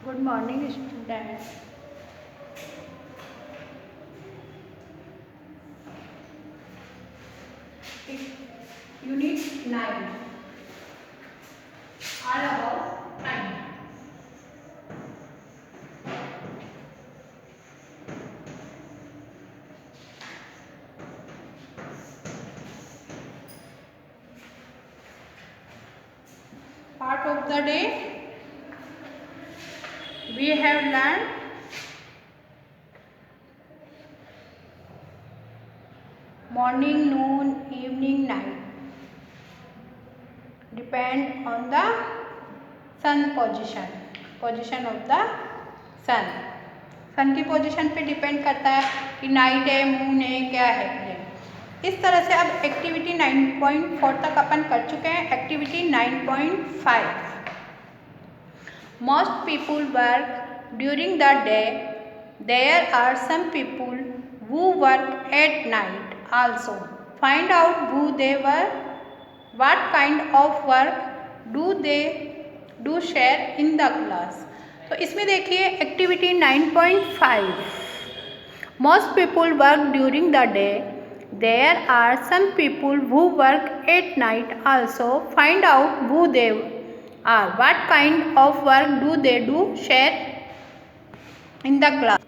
Good morning, students. Unit 9 all about time. Part of the day we have learned morning, noon, evening, night. Depend on the sun position of the sun. सन की position पे depend करता है कि night है, moon है, क्या है। इस तरह से अब एक्टिविटी 9.4 तक अपन कर चुके हैं। Activity 9.5 most people work during the day, there are some people who work at night also. Find out who they were, what kind of work do they do share in the class. तो इसमें देखिए activity 9.5 most people work during the day, there are some people who work at night also. Find out who they are, what kind of work do they do share in the class.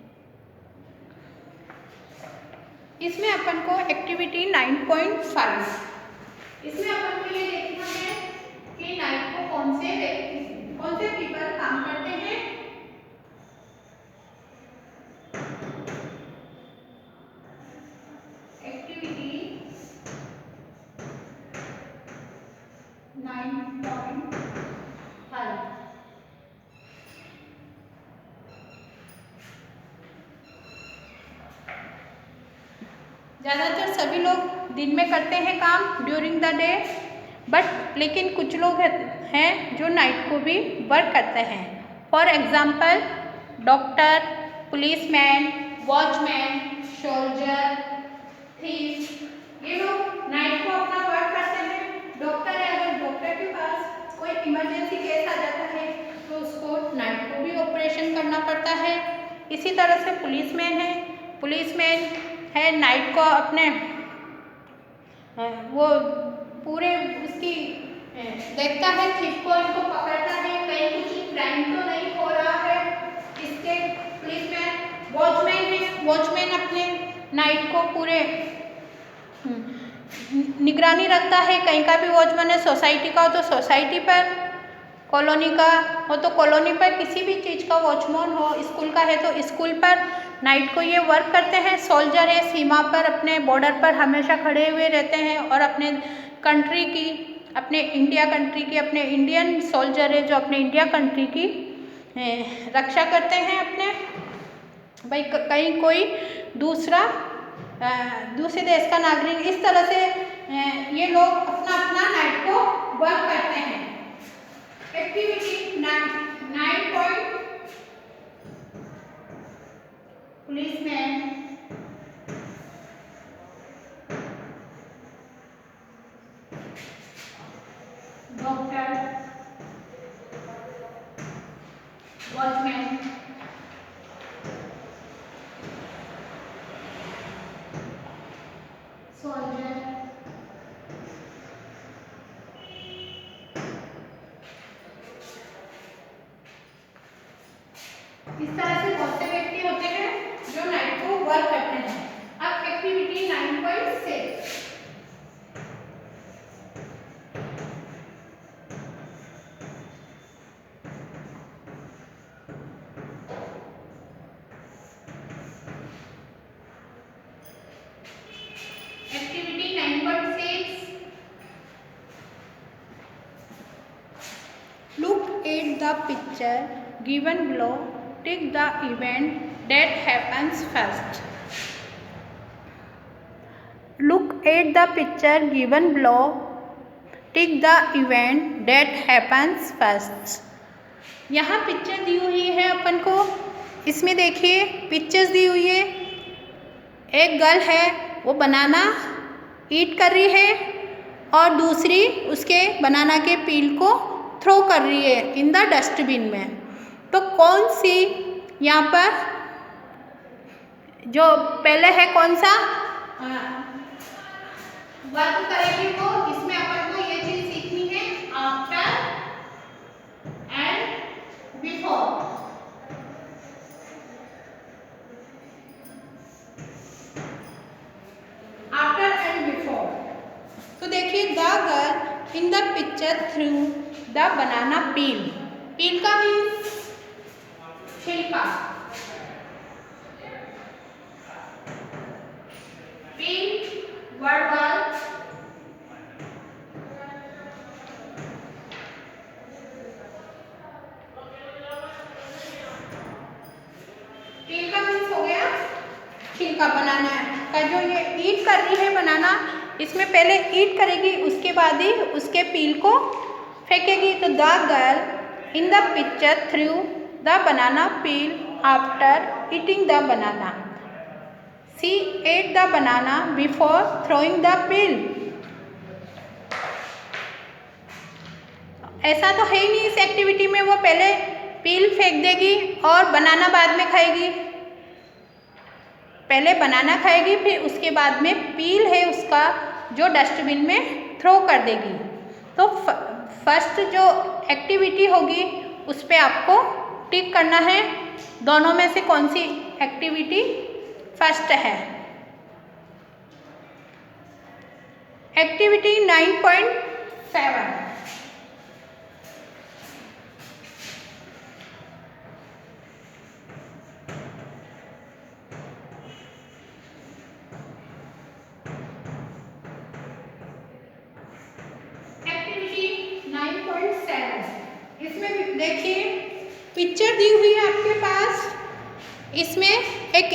इसमें अपन को activity 9.5 इसमें अपन को ये देखना है कि night को कौन से पीपल काम करते हैं। एक्टिविटी 9.5 ज़्यादातर सभी लोग दिन में करते हैं काम ड्यूरिंग द डे, बट लेकिन कुछ लोग हैं जो नाइट को भी वर्क करते हैं। For example doctor, policeman, watchman, soldier, thief, ये लोग नाइट को अपना वर्क करते हैं। डॉक्टर है, अगर डॉक्टर के पास कोई इमरजेंसी केस आ जाता है तो उसको नाइट को भी ऑपरेशन करना पड़ता है। इसी तरह से पुलिसमैन है, नाइट को अपने वो पूरे उसकी देखता है, थीफ को इनको पकड़ता है, कहीं कुछ क्राइम तो नहीं हो रहा है। इसके पुलिसमैन वॉचमैन अपने नाइट को पूरे निगरानी रखता है। कहीं का भी वॉचमैन है, सोसाइटी का हो तो सोसाइटी पर, कॉलोनी का हो तो कॉलोनी पर, किसी भी चीज़ का वॉचमैन हो, स्कूल का है तो स्कूल पर नाइट को ये वर्क करते हैं। सोल्जर है, सीमा पर अपने बॉर्डर पर हमेशा खड़े हुए रहते हैं और अपने कंट्री की, अपने इंडिया कंट्री की, अपने इंडियन सोल्जर है जो अपने इंडिया कंट्री की रक्षा करते हैं। अपने भाई कहीं कोई दूसरे देश का नागरिक, इस तरह से ये लोग अपना नाइट को वर्क करते हैं। Activity 9. Policeman, doctor, watchman, soldier, इस तरह से बहुत से व्यक्ति होते हैं जो नाइट को वर्क करते हैं। अब activity 9.6 activity 9.6 Look at the picture given below. Take the event that happens first. Look at the picture given below. Take the event that happens first. यहाँ पिक्चर दी हुई है अपन को। इसमें देखिए पिक्चर्स दी हुई है। एक गर्ल है, वो बनाना ईट कर रही है और दूसरी उसके बनाना के पील को थ्रो कर रही है इन द डस्टबिन में। तो कौन सी यहाँ पर जो पहले है कौन सा वर्क करेगी, तो इसमें अपन को ये चीज सीखनी है after and before. After and before. तो देखिए the girl in the picture through the banana peel. Peel का मीन्स छिलका। पील वर्ड गर्ल। पील का मीन्स हो गया छिलका। बनाना का जो ये ईट कर रही है बनाना, इसमें पहले ईट करेगी उसके बाद ही उसके पील को फेंकेगी। तो the girl in the picture through the banana peel after eating the banana. She at the banana before throwing the peel. ऐसा तो है ही नहीं इस एक्टिविटी में वो पहले पील फेंक देगी और बनाना बाद में खाएगी। पहले बनाना खाएगी, फिर उसके बाद में पील है उसका जो डस्टबिन में थ्रो कर देगी। तो फर्स्ट जो एक्टिविटी होगी उस पर आपको टिक करना है, दोनों में से कौन सी एक्टिविटी फर्स्ट है। एक्टिविटी 9.7। इसमें देखिए पिक्चर दी हुई है आपके पास। इसमें एक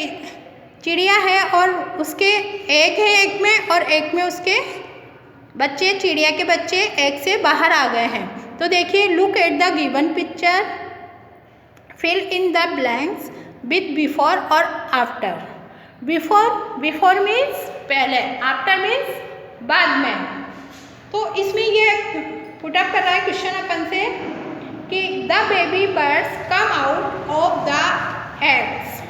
चिड़िया है और उसके एग है एग में, और एग में उसके बच्चे, चिड़िया के बच्चे एग से बाहर आ गए हैं। तो देखिए look at the given picture, fill in the blanks with before और आफ्टर। बिफोर मीन्स पहले, आफ्टर मीन्स बाद में। तो इसमें ये पुटअप कर रहा है क्वेश्चन अपन से कि the baby birds come out of the eggs.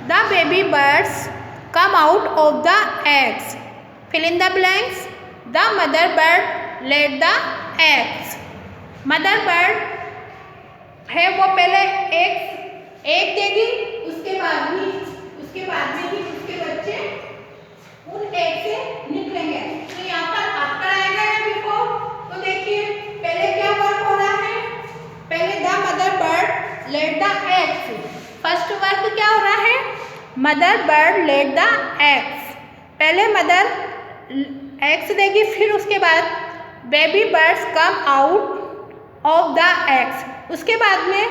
The baby birds come out of the eggs. Fill in the blanks. The mother bird laid the eggs. Mother bird है वो पहले एग देगी, उसके बाद में ही उसके बच्चे उन एग से निकलेंगे। तो यहाँ पर आफ्टर आएगा या बिफोर? तो देखिए पहले क्या वर्क हो रहा है, पहले the mother bird laid the eggs. First work क्या हो रहा है, mother bird laid the eggs. पहले मदर एग्स देगी, फिर उसके बाद baby birds come out of the eggs. उसके बाद में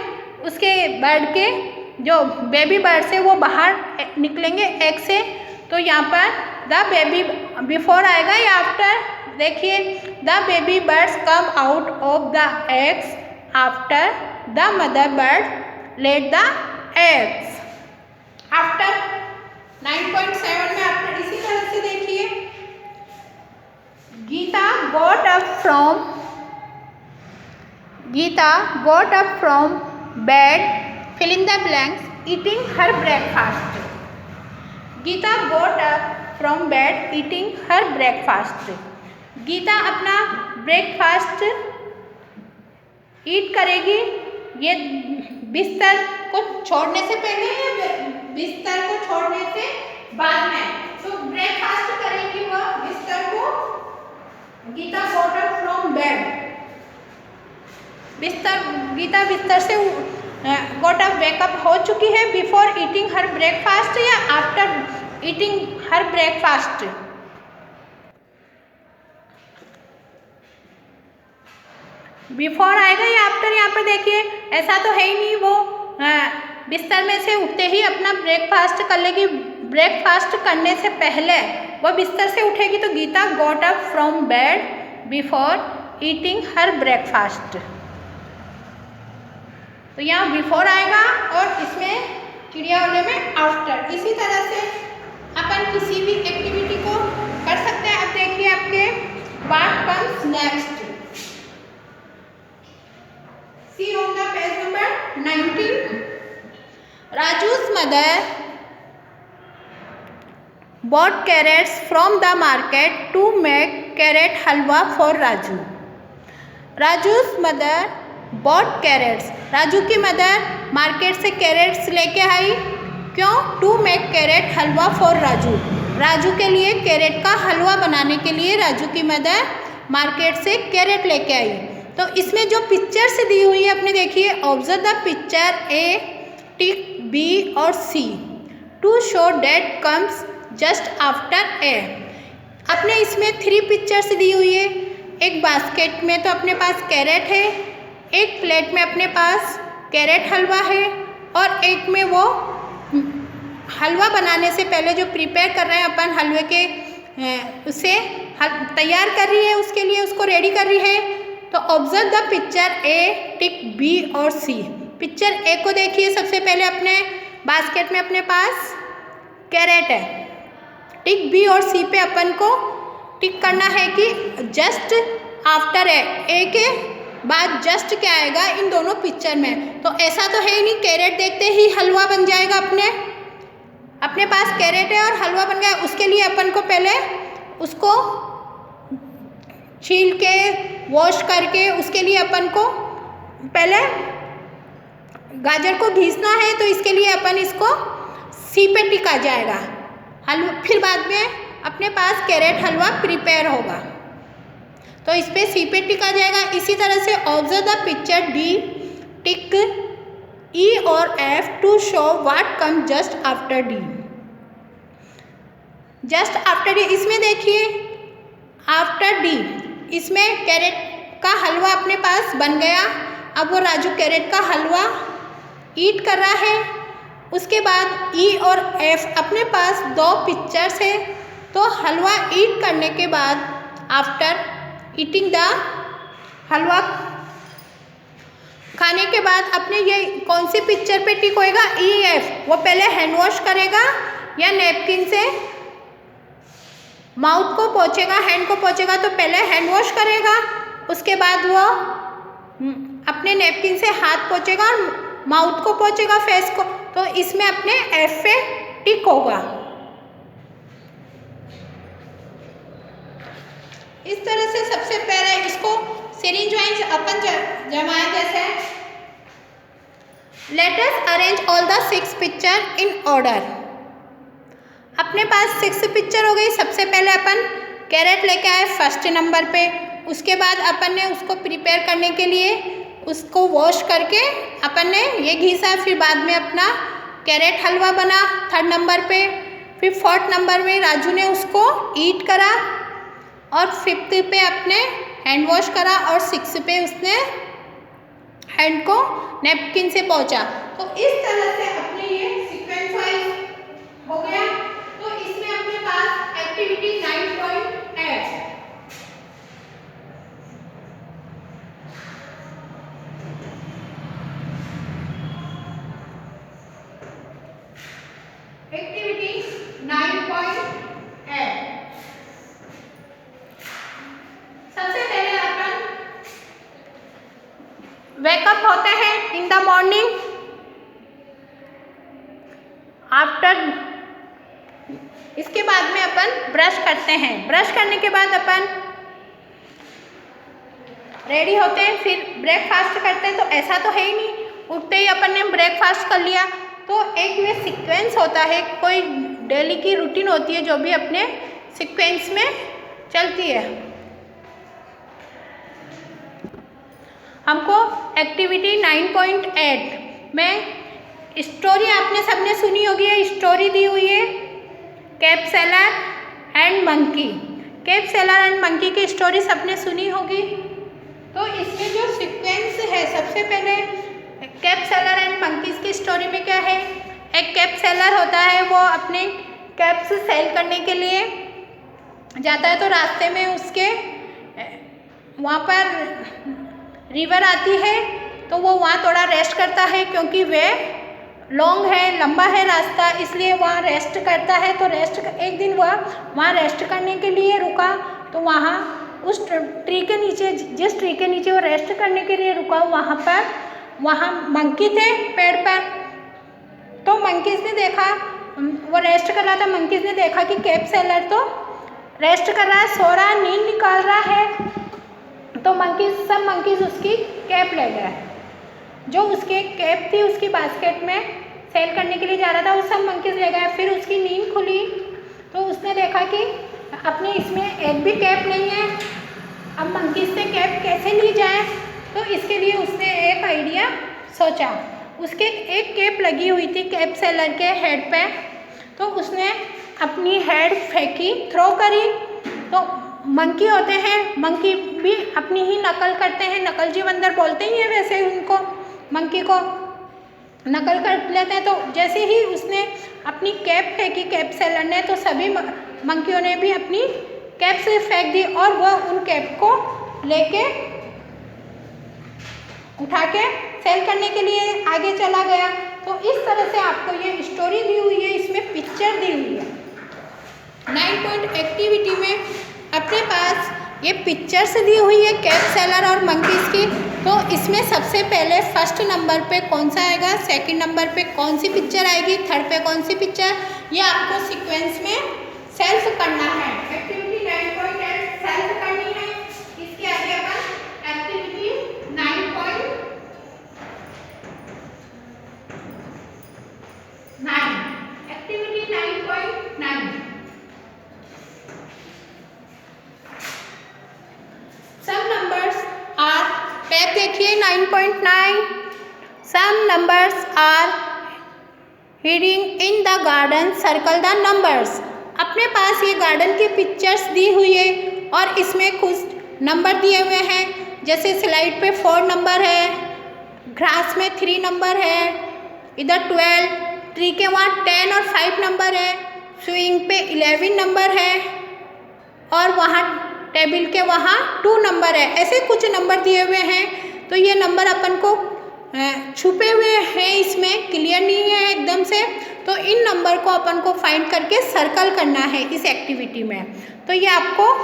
उसके बर्ड के जो बेबी बर्ड्स है वो बाहर निकलेंगे एग से। तो यहाँ पर द बेबी बिफोर आएगा या आफ्टर? देखिए the baby birds come out of the eggs after the mother bird laid the eggs. After 9.7 में आफ्टर इसी तरह से देखिए Gita got up from bed, fill in the blanks, eating her breakfast. Gita got up from bed eating her breakfast. Gita अपना breakfast ईट करेगी, ये बिस्तर को छोड़ने से पहले या बिस्तर को छोड़ने से बाद में? तो ब्रेकफास्ट करेगी वह बिस्तर को। Gita got up from bed, Gita बिस्तर से got up वेकअप हो चुकी है बिफोर ईटिंग हर ब्रेकफास्ट या आफ्टर ईटिंग हर ब्रेकफास्ट? बिफोर आएगा या आफ्टर? यहाँ पर देखिए ऐसा तो है ही नहीं, वो बिस्तर में से उठते ही अपना ब्रेकफास्ट कर लेगी। ब्रेकफास्ट करने से पहले वो बिस्तर से उठेगी। तो Gita got up from bed before eating her breakfast। तो यहाँ बिफोर आएगा और इसमें चिड़िया वाले में आफ्टर। इसी तरह से अपन किसी भी एक्टिविटी को कर सकते हैं। अब देखिए आपके what comes next, see on the page number 19। Raju's mother bought carrots from the market to make carrot halwa for Raju. Raju's mother bought carrots. Raju की मदर मार्केट से कैरेट्स लेके आई. क्यों? To make carrot halwa for Raju. Raju के लिए carat का हलवा बनाने के लिए राजू की मदर मार्केट से कैरेट लेके आई. तो इसमें जो पिक्चर्स दी हुई है अपने देखिए, observe the picture A, tick, B और C to show that comes just after A. अपने इसमें 3 पिक्चर्स दी हुई है. एक बास्केट में तो अपने पास कैरेट है, एक प्लेट में अपने पास कैरेट हलवा है और एक में वो हलवा बनाने से पहले जो प्रिपेयर कर रहे हैं अपन हलवे के उसे तैयार कर रही है, उसके लिए उसको रेडी कर रही है. तो observe the picture A, tick, B और सी. पिक्चर ए को देखिए. सबसे पहले अपने बास्केट में अपने पास कैरेट है. टिक बी और सी पे अपन को टिक करना है कि जस्ट आफ्टर ए. ए के बाद जस्ट क्या आएगा इन दोनों पिक्चर में. तो ऐसा तो है ही नहीं कैरेट देखते ही हलवा बन जाएगा. अपने पास कैरेट है और हलवा बन गया. उसके लिए अपन को पहले उसको छील के वॉश करके उसके लिए अपन को पहले गाजर को घिसना है. तो इसके लिए अपन इसको सी पे टिका जाएगा हलवा. फिर बाद में अपने पास कैरेट हलवा प्रिपेयर होगा तो इस पे सी पे टिका जाएगा. इसी तरह से ऑब्जर्व द पिक्चर डी, टिक, ई और F two show what come just after D. Just after D इसमें देखिए आफ्टर डी इसमें कैरेट का हलवा अपने पास बन गया. अब वो राजू कैरेट का हलवा ईट कर रहा है. उसके बाद ई और एफ अपने पास 2 पिक्चर्स है. तो हलवा ईट करने के बाद आफ्टर ईटिंग द हलवा खाने के बाद अपने ये कौन सी पिक्चर पे टिक होएगा? E F. वो पहले हैंड वॉश करेगा या नैपकिन से माउथ को पोंछेगा, हैंड को पोंछेगा. तो पहले हैंड वॉश करेगा, उसके बाद वो अपने नैपकिन से हाथ पोंछेगा और माउथ को पोंछेगा, फेस को. तो इसमें अपने एफ पे टिक होगा. इस तरह से सबसे पहले इसको सीरीज वाइज अपन जमाए. जैसे let us arrange all the 6 picture in order. अपने पास 6 पिक्चर हो गई. सबसे पहले अपन कैरेट लेके आए फर्स्ट नंबर पे. उसके बाद अपन ने उसको प्रिपेयर करने के लिए उसको वॉश करके अपन ने ये घिसा. फिर बाद में अपना कैरेट हलवा बना 3rd नंबर पे. फिर 4th नंबर में राजू ने उसको ईट करा और 5th पे अपने हैंड वॉश करा और 6th पे उसने हैंड को नैपकिन से पोंछा. तो इस तरह से अपने ये सीक्वेंस वाइज हो गया. तो इसमें अपने पास एक्टिविटी 9.8 एक्टिविटी 9.8 सबसे पहले अपन वेकअप होते हैं इन द मॉर्निंग. आफ्टर इसके बाद में अपन ब्रश करते हैं. ब्रश करने के बाद अपन रेडी होते हैं, फिर ब्रेकफास्ट करते हैं. तो ऐसा तो है ही नहीं उठते ही अपन ने ब्रेकफास्ट कर लिया. तो एक ये सीक्वेंस होता है, कोई डेली की रूटीन होती है जो भी अपने सीक्वेंस में चलती है. हमको एक्टिविटी 9.8 में स्टोरी आपने सबने सुनी होगी. स्टोरी दी हुई है cap seller and monkey. Cap seller and monkey की स्टोरी सबने सुनी होगी. तो इसमें जो सीक्वेंस है सबसे पहले कैप सेलर एंड मंकीज की स्टोरी में क्या है? एक कैप सेलर होता है, वो अपने कैप्स सेल करने के लिए जाता है. तो रास्ते में उसके वहाँ पर रिवर आती है तो वो वहाँ थोड़ा रेस्ट करता है क्योंकि वह लॉन्ग है, लंबा है रास्ता, इसलिए वहाँ रेस्ट करता है. तो रेस्ट एक दिन वह वहाँ रेस्ट करने के लिए रुका. तो वहाँ उस ट्री के नीचे, जिस ट्री के नीचे वो रेस्ट करने के लिए रुका, वहाँ मंकी थे पेड़ पर. तो मंकीज़ ने देखा, वो रेस्ट कर रहा था, मंकीज़ ने देखा कि कैप सेलर तो रेस्ट कर रहा है, सो रहा है, नींद निकाल रहा है। तो सब मंकीज़ उसकी कैप ले गए, जो उसके कैप थी उसकी बास्केट में सेल करने के लिए जा रहा था, वो सब मंकीज़ ले गए। फिर उसकी नींद खुली तो उसने देखा कि अपने इसमें एक भी कैप नहीं है, अब मंकीज़ से कैप कैसे ली जाए। तो इसके लिए उसने एक आइडिया सोचा। उसके एक कैप लगी हुई थी कैप सेलर के हेड पे, तो उसने अपनी हेड फेंकी, थ्रो करी। तो मंकी होते हैं, मंकी भी अपनी ही नकल करते हैं, नकलची बंदर बोलते ही हैं वैसे उनको, मंकी को नकल कर लेते हैं। तो जैसे ही उसने अपनी कैप फेंकी कैप सेलर ने, तो सभी मंकियों ने भी अपनी कैप से फेंक दी और वह उन कैप को लेके उठा के सेल करने के लिए आगे चला गया। तो इस तरह से आपको ये स्टोरी दी हुई है, इसमें पिक्चर दी हुई है। 9 पॉइंट एक्टिविटी में अपने पास ये पिक्चर्स दी हुई है कैप सेलर और मंकीज़ की। तो इसमें सबसे पहले फर्स्ट नंबर पे कौन सा आएगा, सेकंड नंबर पे कौन सी पिक्चर आएगी, थर्ड पे कौन सी पिक्चर, ये आपको सीक्वेंस में सेल्फ करना है। एक्टिविटी 9.8 सेल्फ करनी है। इसके आगे अपन activity 9.9 activity 9.9 some numbers are, tab देखिए 9.9, some numbers are hiding in the garden, circle the numbers. अपने पास ये गार्डन की पिक्चर्स दी हुई है और इसमें कुछ नंबर दिए हुए हैं, जैसे स्लाइड पे 4 नंबर है, ग्रास में 3 नंबर है, इधर 12, ट्री के वहाँ 10 और 5 नंबर है, स्विंग पे 11 नंबर है और वहाँ टेबल के वहाँ 2 नंबर है। ऐसे कुछ नंबर दिए हुए हैं। तो ये नंबर अपन को छुपे हुए हैं, इसमें क्लियर नहीं है एकदम से। तो इन नंबर को अपन को फाइंड करके सर्कल करना है इस एक्टिविटी में। तो ये आपको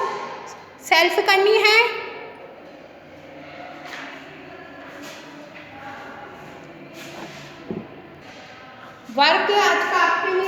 सेल्फ करनी है। वर्क आज का आपके लिए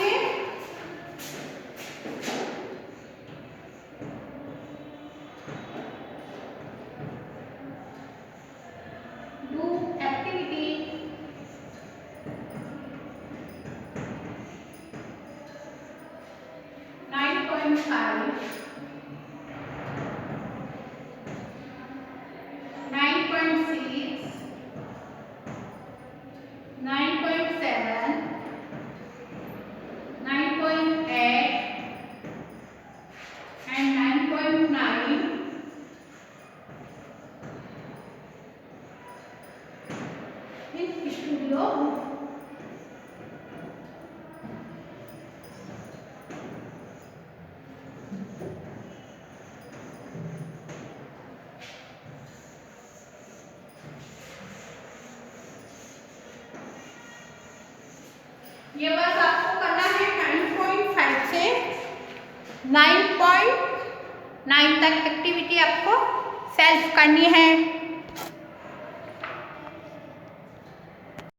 ये बस आपको करना है 9.5 से 9.9 तक एक्टिविटी आपको सेल्फ करनी है।